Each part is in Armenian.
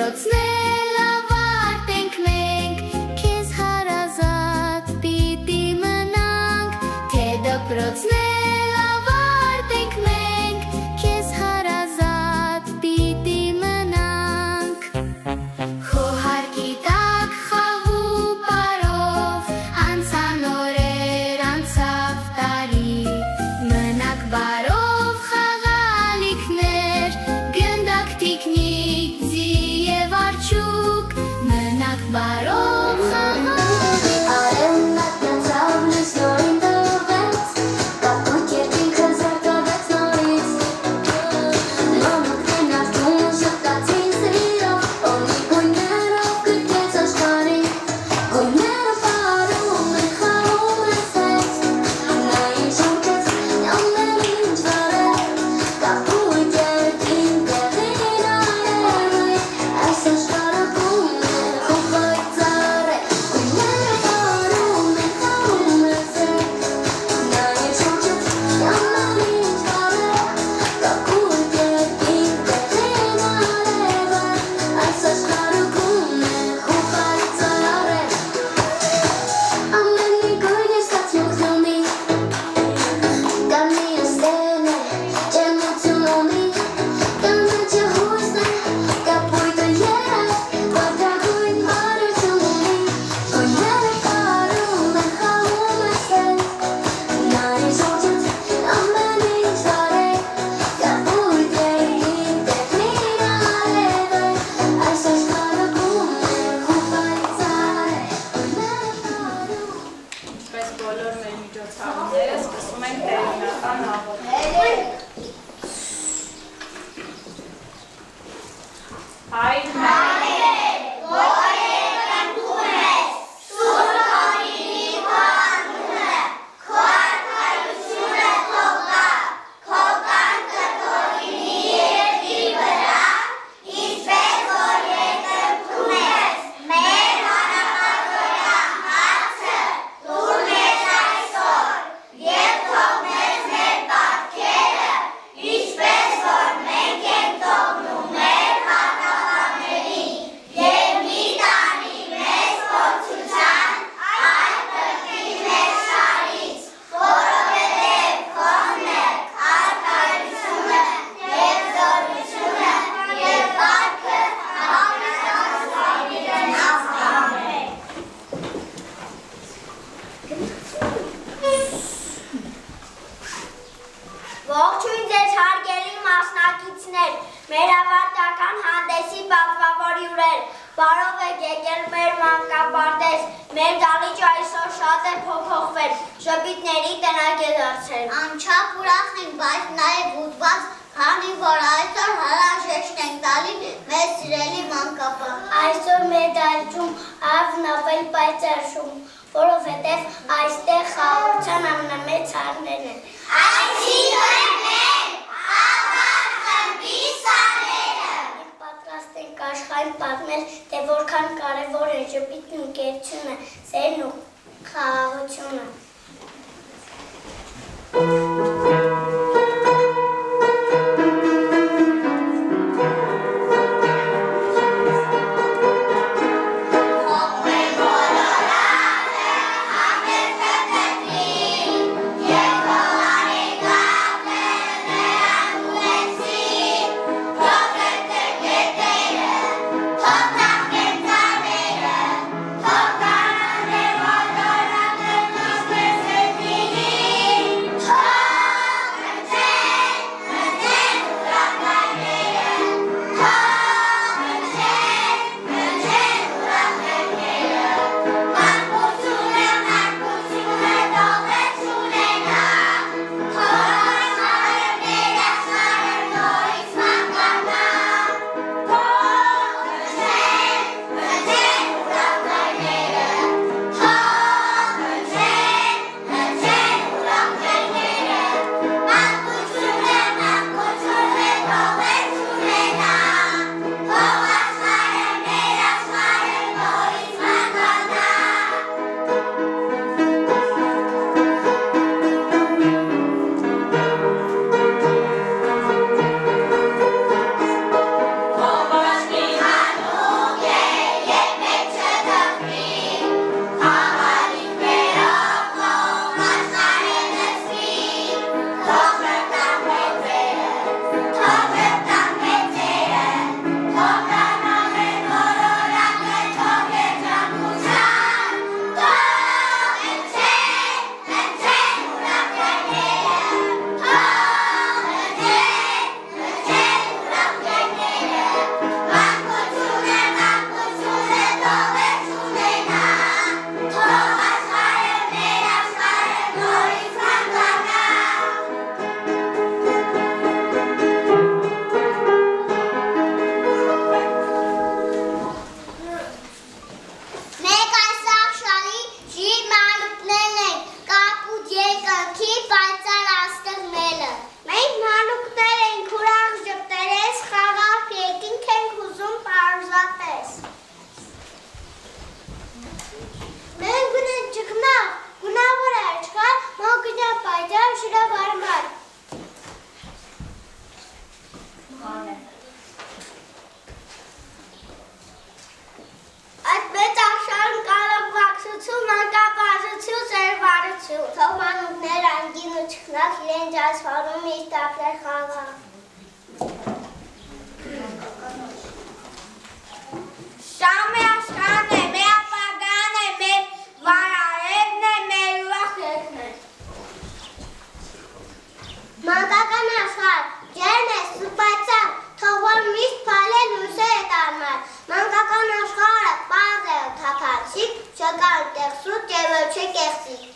դպրոցնել ավարտենք մենք, քեզ հարազատ պիտի մնանք, թե դպրոցնել ավարտենք մենք, քեզ հարազատ պիտի մնանք։ Քո հարկի տակ խաղու պարով, անցան օրեր, անցավ տարի, մնաք բարով խաղալիքներ, գնդակ թիկնիկ, ձի և արջուկ, մնաք բարով խաղալիքներ։ Արևն ակնացավ լուսնորին տվեց, կապույտ երկինքը զարկավեց նորից, լոմուկներն արդյուն շպտացին սիրով, օնի գույներով գրկեց աշխարհին, գույները պարում են, խաղում են սեծ, նա ինձ շնչեց, ամեն ինչ վարել, կապույտ երկին տեղին արևի, այս աշխարհում է խոփ պայծառ, գույները պարում են, խաղում են սեծ, նա ինձ շնչեց, ամեն ինչ վարել, կապույտ երկին տեղին արևի, այս աշխարհում է խոփ պայծառ։ Ամեն մի գույն է ստացմունք ունի, կան մի աստղն է, ջերմություն ունի, կան մեջը հույսն է, կապույտը երաշխ, վարդագույն բարություն ունի, գույները պարում են, խաղում են սեծ, նա ինձ շնչեց, ամեն ինչ վարել, կապույտ երկին տեղին արևի, այս աշխարհում է խոփ պայծառ, գույները պարում։ Ինչպես բոլոր մեր միջոցառումները սկսում ենք տերունական աղոթքով։ Հայր մեր, Ողջույն ձեզ հարգելի մասնակիցներ, մեր ավարտական հանդեսի պատվավոր հյուրեր, բարով եք եկել մեր մանկապարտեզ, մեր դահլիճը այսօր շատ է փոփոխվել, ժպիտների տնակ է դարձել։ Անչափ ուրախ ենք, բայց նաև հուզված, քանի որ այսօր հրաժեշտ ենք տալի մեր սիրելի մանկապարտեզ։ Այսօր մեր դահլիճում ավն ավել պայծառում, որովհետև այստեղ խաղաղության ամենամեծ հարներն են։ Այսինքն մենք ավար խմբի սաները։ Մենք պատրաստ ենք աշխարհին պատմել, թե որքան կարևոր է ժպիտն ու կերությունը, սերն ու խաղաղությունը։ Թող անգին ու չքնակ իրենց ասվարում իր տապներ խաղաղ։ Շամե աշխարհն է, մեր ապագան է, մեր վարարևն է, մեր ուրախ է։ Մանկական աշխարհ, ջերմ է, սուպացավ, թող որ միշտ փալեն հույսերը տարմար։ Մանկական աշխարհը պարզ է ու թափանցիկ, չկա այնտեղ սուտ եւ ոչ է կեղծիկ։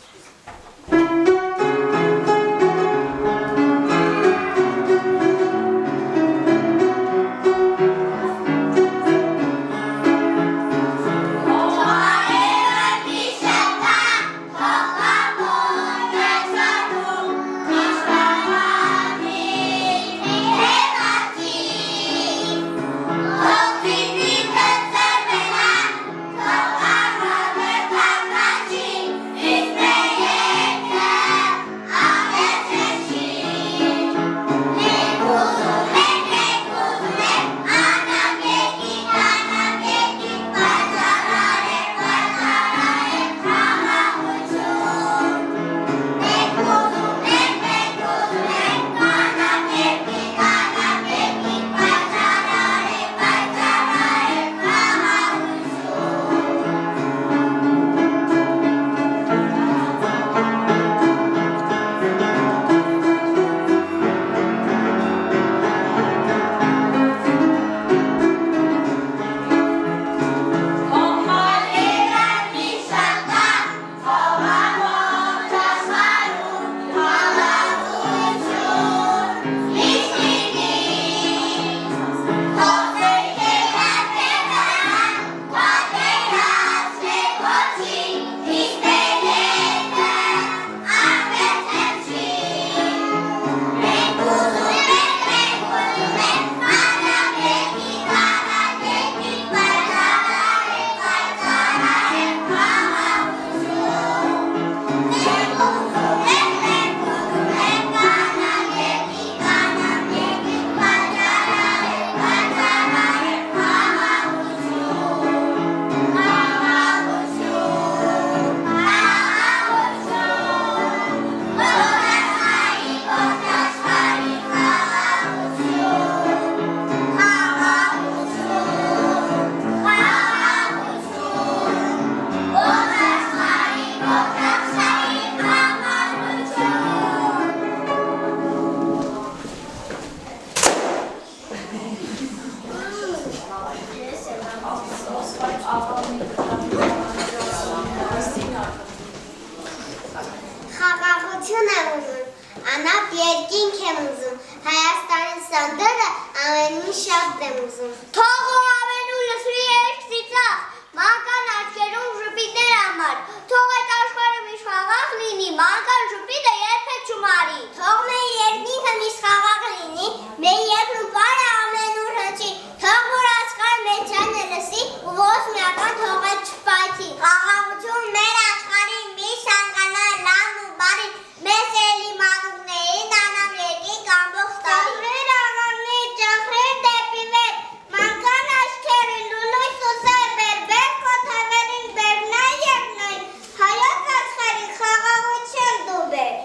Խաղաղություն եմ ուզում, անապ երկինք եմ ուզում, Հայաստանի սանդերը ամենին շատ եմ ուզում։ Թող ամենու լսրի երկսի ծախ, մանկան աչկերում ժպիտներ համար, թող այդ աշխարհը միշտ խաղաղ լինի, մանկան ժպիտը երբեք չմարի։ Թող մեր երկինքը միշտ խաղաղ լինի, մեր երկրպարը ամենուր հնչի, թող որ աշխարհը մեր ձայնը լսի ու ոնց միական թող այդ չփայթի։ Խաղաղություն մեր աշխարհին միշտ ցանկանալ լավ ու բարի, մեր սիրելի մանուկներին անամ երկինք ամբողջ տարի։ Ծաղրեր առաննի, ճախրեր դեպի վեր, մանկան աչքերը լուլույս ու սեր, բերբեր կոթավերին բերնայ երկնայ, հայոց աշխարհի խաղաղություն դու բեր։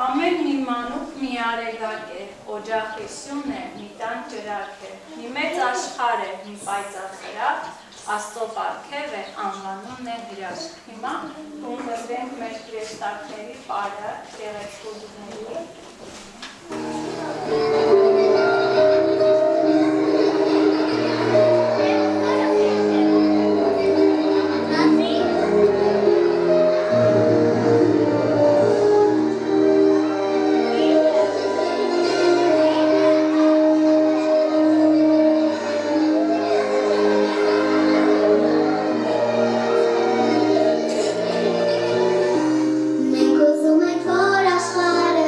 Ամեն մի մանուկ մի արեգակ է, օջախի սյուն է, մի տան ջրակ է, մի մեծ աշխարհ է, մի պայծառ խրախ, Աստծո պարգև է, անվանումն է հրաշք։ Հիմա ունգրվենք մեր հրեշտակների պարը, գեղեցկուհիների։ Մենք ուզում ենք որ աշխարհը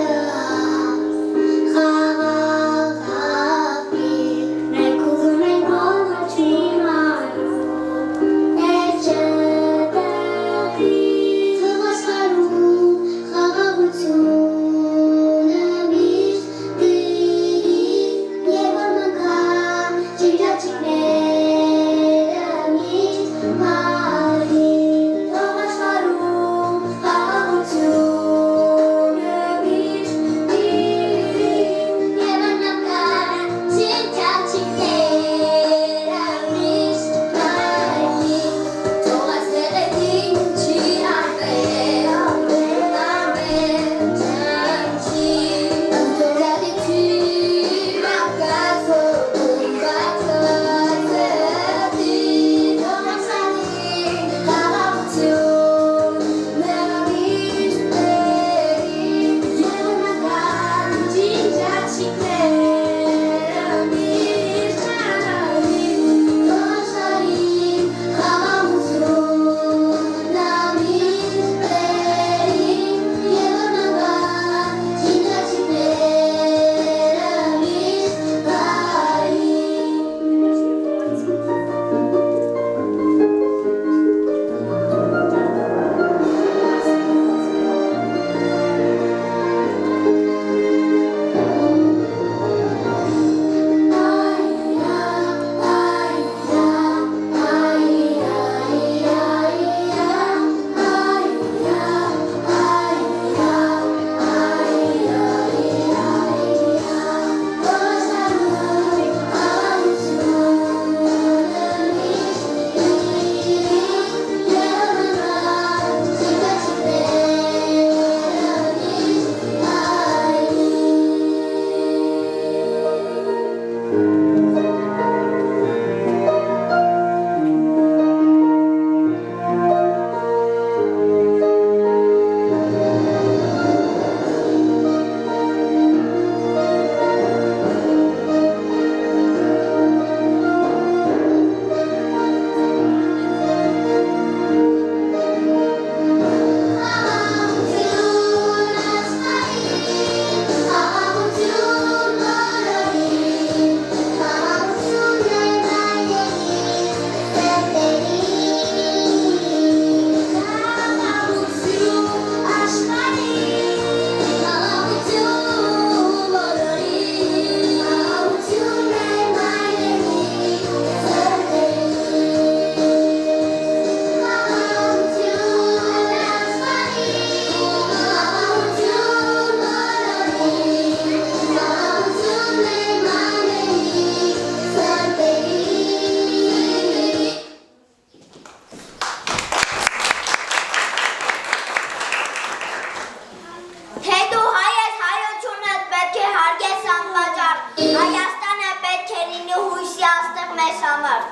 Թե դու հայ ես, հայությունդ պետք է հարգես անվաճառ, Հայաստանը պետք է լինի հույսի աստղ մեզ համար։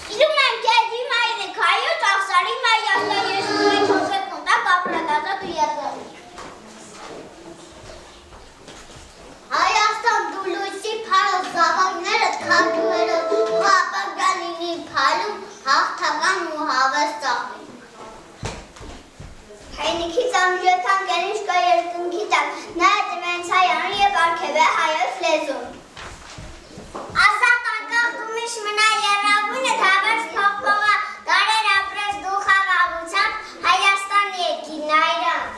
Սիրում եմ քեզ իմ հայրիկ, հայոց աղսարի Հայաստան, ես ունեմ հոսետ կունտակ ապրակազատ ու երգալի։ Հայաստան դու լույսի փարը զավակները թագուհերով հապագանինի փալում հաղթական ու հավես ծաղվի։ Հայնիքից ամջետան գենիշ կա երկնքի տակ, նա է տվենց հայան և արգև է հայոց լեզուն։ Ասատ անկաղ դու միշ մնա երրագույնը թավերց փողպողա, դարեր ապրես դու խաղաղությամբ, Հայաստան երկին այրան։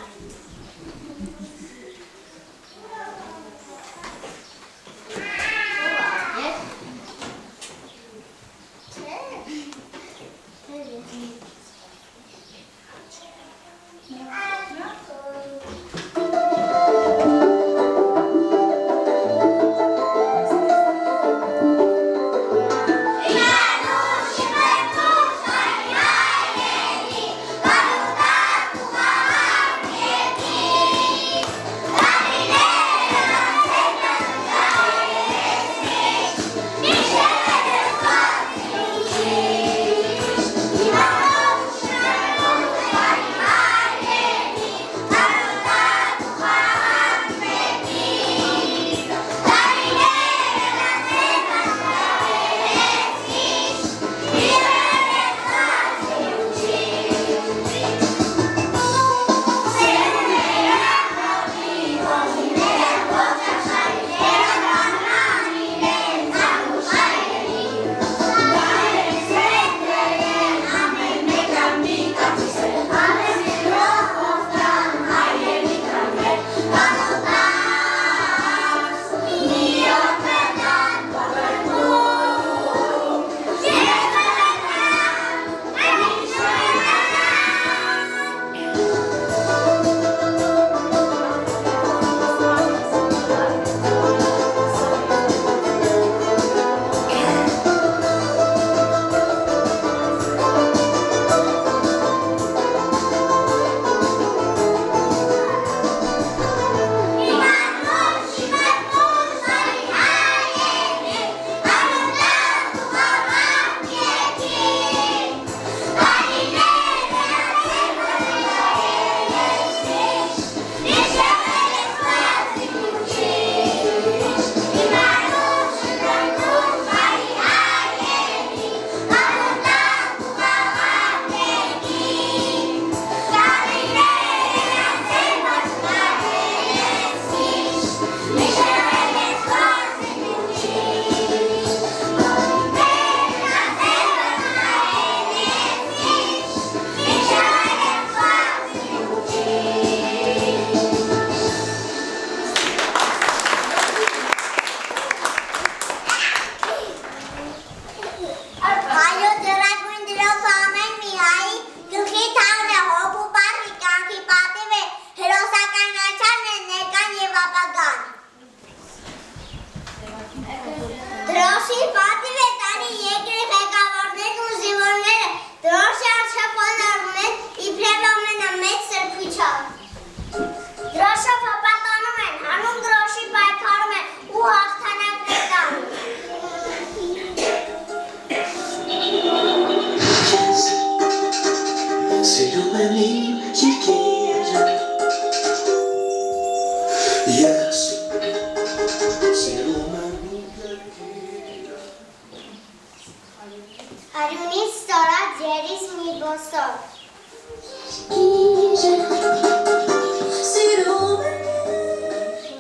Արյունից ստորած երիս մի բոսոր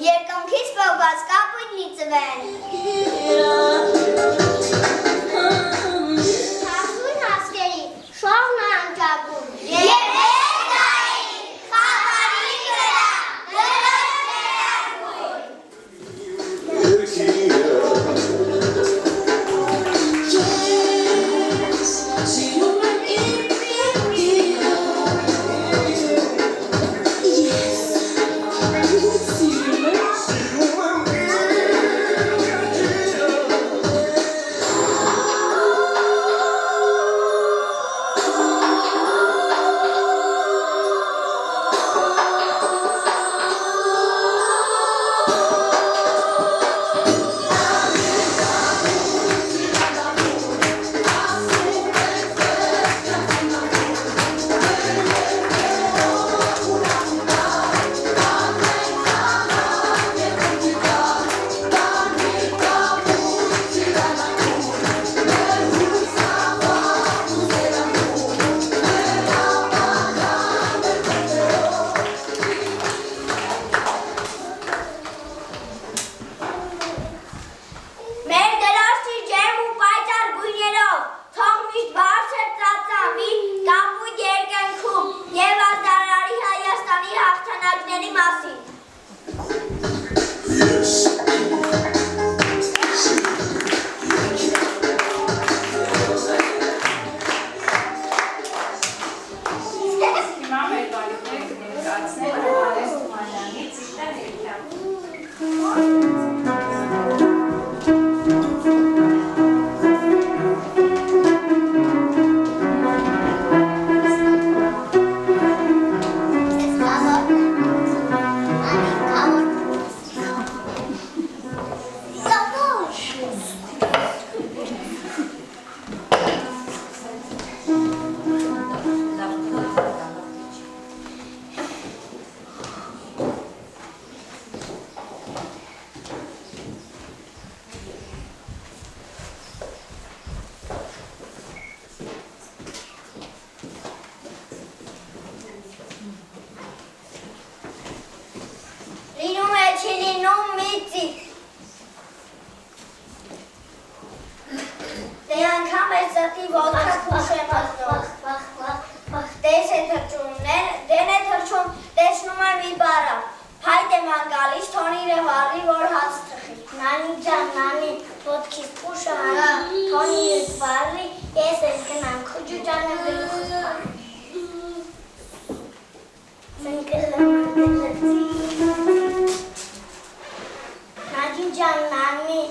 Երկնքից փողված կապույտ մի ծվեն Հասուն հասկերի շողն անջագում Եվ էստայի խաղարի վրա դրոց լսվի բարա, հայտ եմ անգալիս, թոնի ռևարի, որ հաց թխի, նանի ջան, նանի, ոտքիս պուշը հանի, թոնի ռևարի, ես էլ գնամ, խուջու ջան եմ գլուխս պարի։ Նաջին ջան, նանի,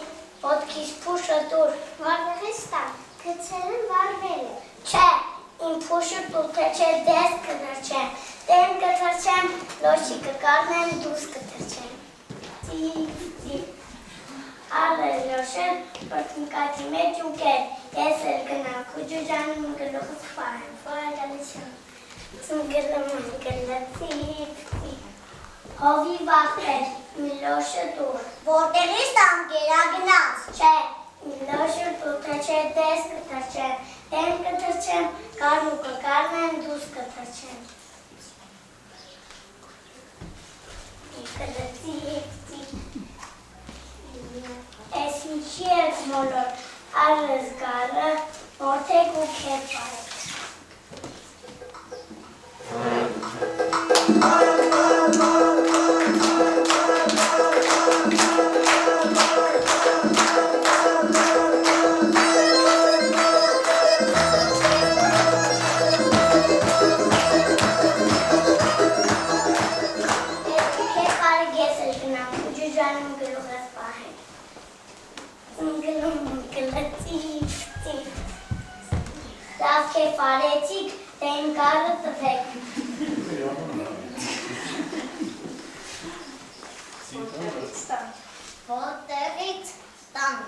ոտքիս պուշը դուր, Որտեղից տան, գցելն վարվել է։ չէ, իմ պուշը տութը չէ, դես կտրչեմ, դեմ կտրչեմ, լոշի կկարնեմ, դուս կտրչեմ։ Արը լոշել, պրտնկատի մեջ ուկեր, ես էլ գնամ, խուջու ջանում գլուխս պարեմ, վարալություն, ծնգլում գլացի, հովի վախտեր, մի լոշը դուր, Որտեղից տան գերագնաց։ չէ, մի լոշը տութը չէ, դես կտրչեմ, դեմ կտրչեմ, կարն ու կկարնեմ, դուս կտրչեմ։ Ես ինչի ես մոլոր, արыз գարը, որտեք ու կեր պարեք։ Լավ կեֆ արեցիք, դե իմ գարը տվեք։ Որտեղից տանք։ Որտեղից տանք։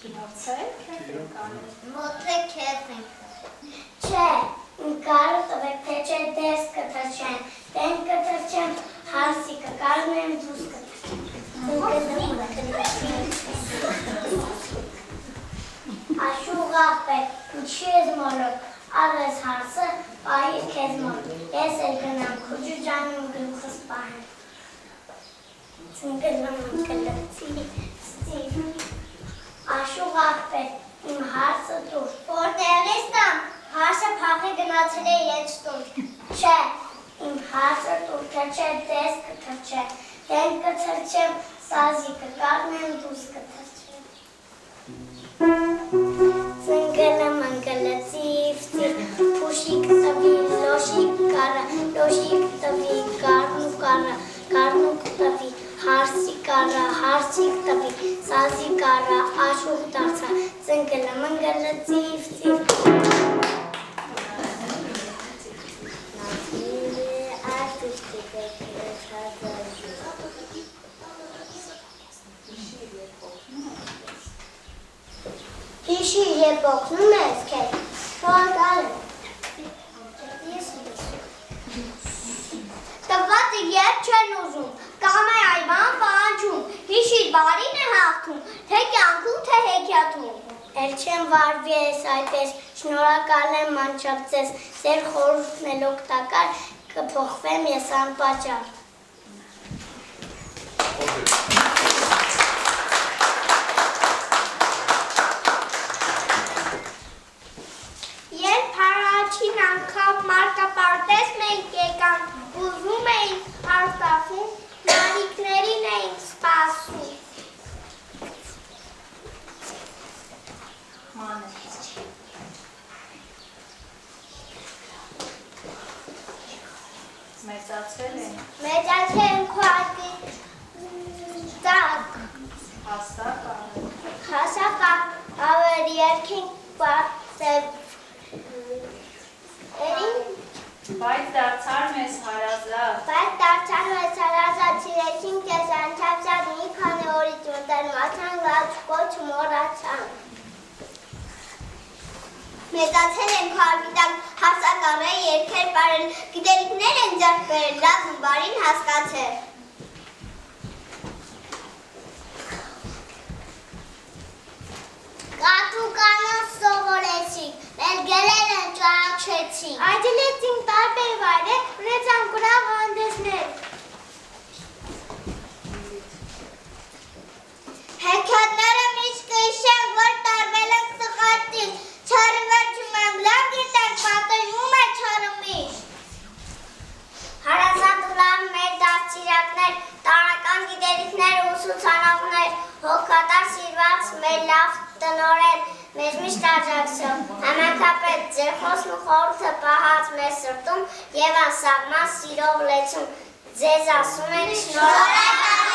Գնացեք, եք անել։ Մոտրե քեֆ ենք։ Չէ, իմ գարը տվեք, թե չէ դես կտրչեմ, դեն կտրչեմ, հարսի կկարնեմ, դուս կտրչեմ։ Աշուղ աղպետ, ինչի ես մոլոր, արես հարսը, պահիր կեզ մոտ, ես էլ գնամ, խուջու ջանում գլուխս պահեմ։ Ծնգլում գլծի, աշուղ աղպետ, իմ հարսը դուր, Որտեղից տան, հարսը փախի գնացել է իրենց տուն։ չէ, իմ հարսը դուր, թե չէ դես կտրչեմ, դեն կտրչեմ, սազի կկարնեմ, դուս կտրչեմ։ Ծնգլը մնգլը ծիվ, պուշիկ տվի, լոշիկ կարը, լոշիկ տվի, կարնու կարը, կարնու տվի, հարսի կարը, հարսիկ տվի, սազի կարը, աշուղ դարձա, ծնգլը մնգլը ծիվ, Հիշի երբ օգնում ես քեզ, շնորհակալ եմ։ տվածը երբ չեն ուզում, կամ է այվան պահանջում, հիշիր բարին է հաղթում, թե կյանքում, թե հեքիաթում։ Էլ չեմ վարվի ես այդպես, շնորհակալ եմ մանչապ ձեզ, ձեր խորհուրդն էլ օգտակար, կփոխվեմ ես անպատճառ։ Երբ առաջին անգամ մարկապարտեզ մենք եկանք, ուզում էինք արտաֆում, նարիքներին էինք սպասում։ Մեծացել են, Մեծացել են քո ատի տակ, հաստատ անել։ հասակա ավեր երկին պատև։ Բայց դարձար մեզ հարազատ, Բայց դարձան մեզ հարազատ սիրեցինք կեզ անչապսատ մի քանի օրից մտերմացան լաց կոչ մորացան։ Մեծացել են քո արգիտակ հասակառը երկեր բարել, գիտելիքներ են ձեռք բերել, լավ ու բարին հասկացել։ Կատուկանոց սովորեցինք, մեր գելել են ճանաչեցինք։ Այդելեցինք տարբեր վայրեր, ունեցանք ուրախ հանդեսներ։ Հեքիաթները միշտ կհիշեն, որ տարվել ենք սխալտին, չարը վերջում եմ լավ գիտենք, պատժվում է չարը միշտ։ Հարազատ ուրան մեր ուսանողներ, հոգատար սիրված մեր լավ տնօրեն, մեզ միշտ աջակցող, համակապետ, ձեր խոսքն ու խորհուրդը պահած մեր սրտում եւ անսահման սիրով լեցուն, ձեզ ասում ենք շնորհակալություն։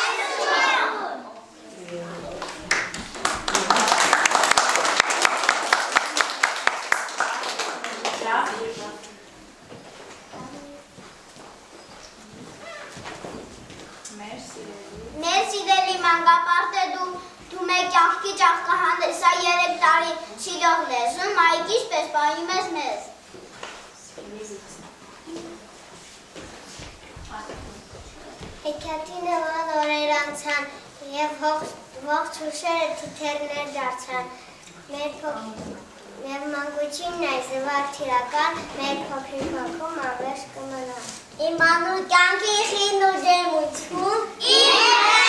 Մեր սիրելի մանկապարտը դու մեր կյանքի ճաղկահանդես, սա 3 տարի սիրող լեզուն, Մայիկ ինչպես պահում ես մեզ։ Հեքիաթի նման օրեր անցան և ողջ հուշերը թիթեռներ դարձան, մեր մանկությունն այս զվարթ թիրական, մեր փոքրիկ հոգում անվերջ կմնա։ Իմ անուն կյանքի խին ու ջերմություն, իմ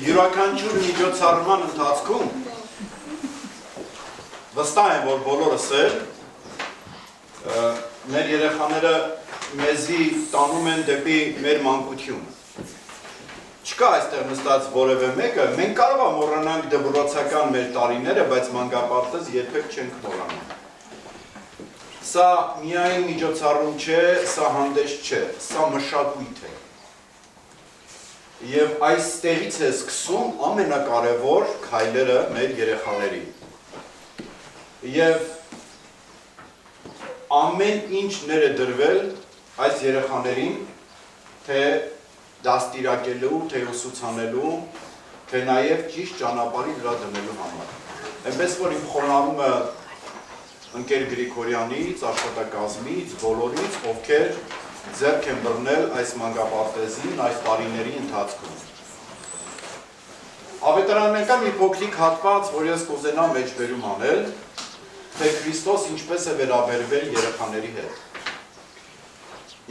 Յուրաքանչյուր միջոցառման ընթացքում վստահ եմ, որ բոլորս էլ մեր երեխաները մեզի տանում են դեպի մեր մանկությունը։ Չկա այստեղ նստած որևէ մեկը, մենք կարող է մոռանանք դպրոցական մեր տարիները, բայց մանկապարտեզ երբեք չենք մոռանում։ Սա միայն միջոցառում չէ, սա հանդես չէ, սա մշակույթ է։ Եվ այստեղից է սկսում ամենակարևոր քայլերը մեր երեխաներին։ Եվ ամեն ինչ ներ է դրվել այս երեխաներին, թե դաստիարակելու, թե ուսուցանելու, թե նաև ճիշտ ճանապարհի վրա դնելու համար։ Այնպես որ իմ խոնարհումը ընկեր Գրիգորյանից, աշխատակազմից, բոլորից, ովքեր ձեռք են բռնել այս մանկապարտեզին այս տարիների ընթացքում։ Ավետարանական մի փոքրիկ հատված, որ ես կուզենամ մեջբերում անել, թե Քրիստոս ինչպես է վերաբերվել երեխաների հետ։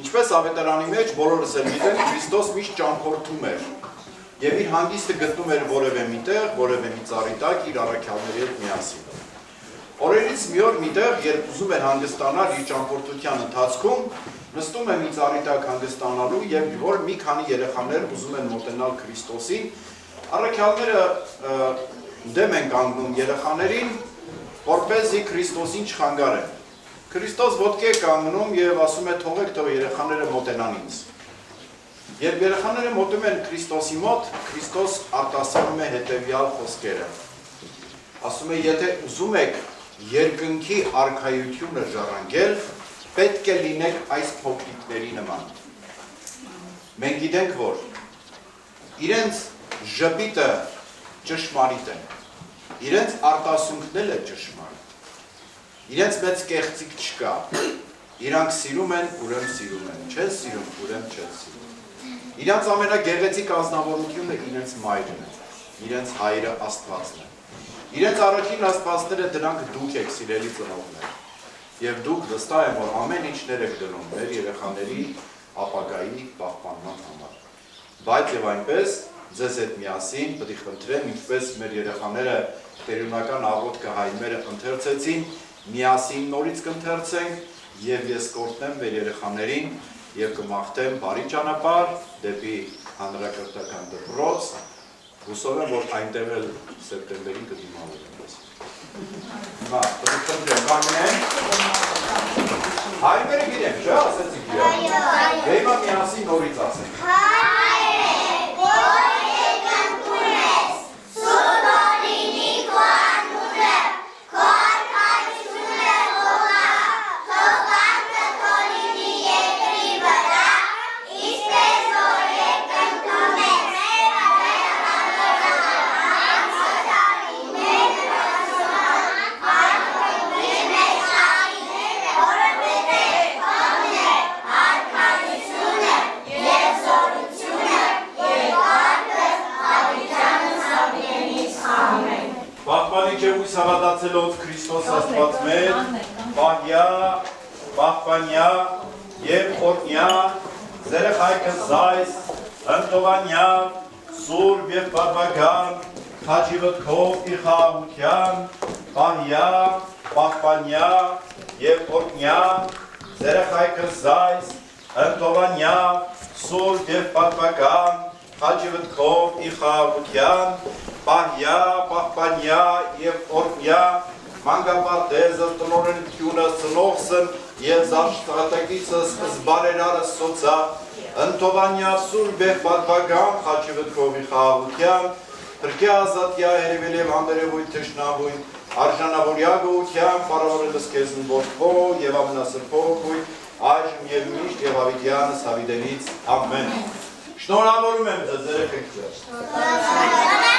Ինչպես ավետարանի մեջ բոլորս էլ գիտենք, Քրիստոս միշտ ճամփորդում էր եւ իր հանգիստը գտնում էր որևէ միտեղ, որևէ մի ծառի տակ իր առաքյալների հետ միասին։ Օրերից մի օր միտեղ, երբ ուզում էր հանգստանալ իր ճամփորդության ընթացքում, նստում է մի ծառի տակ հանգստանալու եւ որ մի քանի երեխաներ ուզում են մոտենալ Քրիստոսին, առաքյալները դեմ են կանգնում երեխաներին, որպեսզի Քրիստոսին չխանգարեն։ Քրիստոս ոտքի է կանգնում եւ ասում է թողեք թող երեխաները մոտենան ինձ։ Երբ երեխաները մոտում են Քրիստոսի մոտ, Քրիստոս արտասանում է հետեւյալ խոսքերը։ Ասում է, եթե ուզում եք երկնքի արքայությունը ժառանգել, պետք է լինեք այս փոքրիկների նման։ Մենք գիտենք, որ իրենց ժպիտը ճշմարիտ է, իրենց արտասունքները ճշմարիտ, իրենց մեծ կեղծիք չկա, իրանք սիրում են, ուրեմն սիրում են, չեն սիրում, ուրեմն չեն սիրում։ Իրանց ամենագեղեցիկ ազնվորությունը իրենց մայրն է, իրենց հայրը Աստվածն է։ Իրենց առաջին աստվածները դրանք դուք եք, սիրելի ծնողներ, եւ դուք վստահ եմ, որ ամեն ինչներ եք դնում մեր երեխաների ապագայի պահպանման համար։ Բայց եւ այնպես ձեզ հետ միասին պետք է խնդրեմ, ինչպես մեր երեխաները տերունական աղոթքը հայմերը ընթերցեցին, միասին նորից կընթերցենք եւ ես կօրհնեմ մեր երեխաներին եւ կմաղթեմ բարի ճանապարհ դեպի հանրակրթական դպրոց, հուսով եմ, որ այնտեղ էլ սեպտեմբերին կդիմավորենք ես։ Հիմա, պետք է խնդրեմ, կանգնենք, հայմերը գիտենք, չէ՞, ասեցիք իրար։ Դե հիմա միասին նորից ասենք։ Հավատացելով Քրիստոս Աստված մեր, պահյա, պահպանյա եւ օրհնյա, զերեխայքը զայս, ընտովանյա, սուրբ եւ բավական, խաչի վտքով իր խաղաղության, պահյա, պահպանյա եւ օրհնյա, զերեխայքը զայս, ընտովանյա, սուրբ եւ բավական, խաչի վտքով իր խաղաղության, պահյա, պահպանյա և օրհնյա, մանկապարտեզը, տնօրենությունը, ծնողսն և զարշտատակիցս զբարերարս սոցա, ընտովանյա սուրբ և բարգան խաչի վտքովի խաղաղության, հրկյա ազատյա երևել և հանդերևույթ թշնավույն, արժանավորյա գողության, պարավորելս կեզն որդքո և ամնասրփոքույն, այժմ և միշտ և հավիտյանս հավիտենից, ամեն։ Շնորհավորում եմ ձեզ երեխեքներ։